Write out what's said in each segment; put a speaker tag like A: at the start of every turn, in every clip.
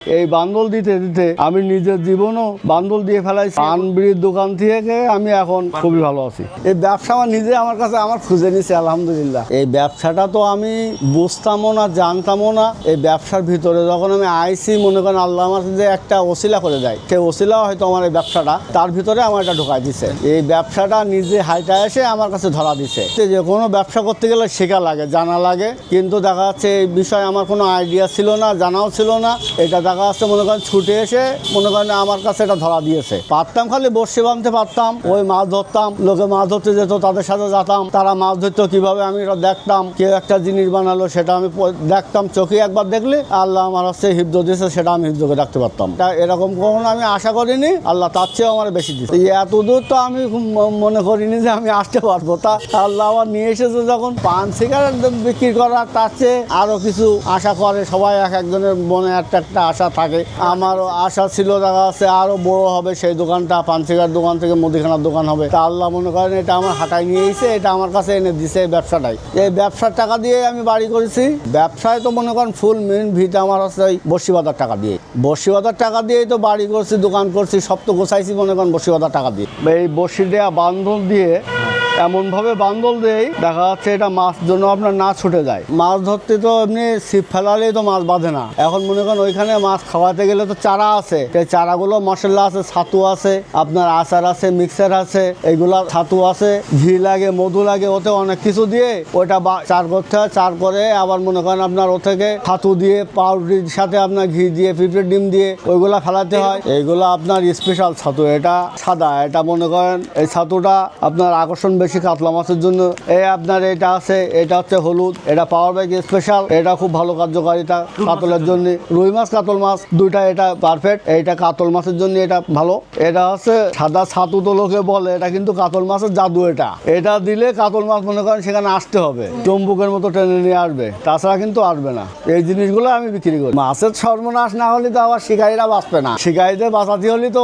A: এই বান্দল দিতে দিতে আমি নিজের জীবনও বান্দল দিয়ে ফেলাইছি। পান বিড়ির দোকান থেকে আমি এখন খুবই ভালো আছি। এই ব্যবসা আমার নিজে আমার কাছে আমার খুঁজে নিছে, আলহামদুলিল্লাহ। এই ব্যবসাটা তো আমি বুঝতামও না, জানতামও না। এই ব্যবসার ভিতরে যখন আমি আইসি, মনে করেন আল্লাহ আমার যে একটা ওসিলা করে দেয়, সেই ওসিলা হয়তো আমার এই ব্যবসাটা তার ভিতরে আমার এটা ঢোকাই দিছে। এই ব্যবসাটা নিজে হাইটা এসে আমার কাছে ধরা দিছে। যে কোনো ব্যবসা করতে গেলে শেখা লাগে, জানা লাগে, কিন্তু দেখা যাচ্ছে এই বিষয়ে আমার কোনো আইডিয়া ছিল না, জানাও ছিল না। এটা দেখা যাচ্ছে মনে করেন ছুটে এসে মনে করেন আমার কাছে এটা ধরা দিয়েছে। পারতাম খালি বর্ষি বাঁধতে পারতাম, ওই মাছ ধরতাম, লোকে মাছ ধরতে যেত, তাদের সাথে যেতাম, তারা মাছ ধরতো কিভাবে আমি এটা দেখতাম। কেউ একটা জিনিস বানালো, সেটা আমি দেখতাম, চোখে একবার দেখলে আল্লাহ আমার হচ্ছে হিফজ দিয়েছে, সেটা আমি হিফজকে রাখতে পারতাম। এরকম কখনো আমি আশা করিনি, আল্লাহ তার চেয়েও আমার বেশি দিয়েছে। এত দূর তো আমি মনে করিনি যে আমি আসতে পারবো। তা আল্লাহ আবার নিয়ে এসেছে যখন। পান সিগারেট বিক্রি করার তার চেয়ে আরো কিছু আশা করে সবাই, এক একজনের মনে একটা একটা আশা থাকে। আমারও আশা ছিল দেখা যাচ্ছে আরো বড় হবে সেই দোকানটা, পান সিগারেট দোকান থেকে মুদিখানার দোকান হবে। তা আল্লাহ মনে করেন এটা আমার হাঁটায় নিয়ে এসে এটা আমার কাছে এনে দিছে এই ব্যবসাটাই। এই ব্যবসার টাকা দিয়ে আমি বাড়ি করেছি। ব্যবসায় তো মনে করেন ফুল মেন ভিত আমার হচ্ছে ওই বর্ষিবাদার টাকা দিয়ে। বর্ষিবাদার টাকা দিয়েই তো বাড়ি করছি, দোকান করছি, সব তো গোছাইছি মনে করেন বর্ষিবাদার টাকা দিয়ে। এই বর্ষি দেওয়া বান্ধল দিয়ে এমনভাবে বান্দল দেয় দেখা যাচ্ছে এটা মাছ জন্য আপনার না ছুটে যায়। মাছ ধরতে তো এমনি ছিপ ফেলালেই তো মাছ বাঁধে না। এখন মনে করেন ওইখানে মাছ খাওয়াতে গেলে তো চারা আছে, সেই চারাগুলো মশলা আছে, ছাতু আছে, আপনার আচার আছে, মিক্সার আছে, এইগুলা ছাতু আছে, ঘি লাগে, মধু লাগে, ওতে অনেক কিছু দিয়ে ওইটা চার করতে হয়। চার করে আবার মনে করেন আপনার ও থেকে ছাতু দিয়ে, পাউরুটির সাথে আপনার ঘি দিয়ে, পিঁপড়ের ডিম দিয়ে ওইগুলা ফেলাতে হয়। এইগুলা আপনার স্পেশাল ছাতু, এটা সাদা। এটা মনে করেন এই ছাতুটা আপনার আকর্ষণ বেশি কাতলা মাছের জন্য। এই আপনার এটা আছে, এটা হচ্ছে হলুদ, এটা পাওয়ার ব্যাগ স্পেশাল, এটা খুব ভালো কার্যকারিতা কাতলের জন্য। রুই মাছ, কাতল মাছ দুইটা এটা পারফেক্ট। এইটা কাতল মাছের জন্য এটা ভালো। এটা হচ্ছে সাদা ছাতু তো লোকে বলে, এটা কিন্তু কাতল মাছের জাদু। এটা দিলে কাতল মাছ মনে করেন সেখানে আসতে হবে, চুম্বুকের মতো টেনে নিয়ে আসবে, তাছাড়া কিন্তু আসবে না। এই জিনিসগুলো আমি বিক্রি করি। মাছের সর্বনাশ না হলে তো আবার শিকারীরা বাঁচবে না। শিকারীদের বাঁচাতে হলে তো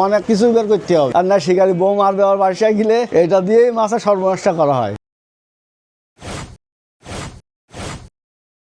A: অনেক কিছু বের করতে হবে, আর না শিকারী বউ মারবে আবার বাসায় গেলে। এটা দিয়েই মাছের সর্বনাশটা করা হয়।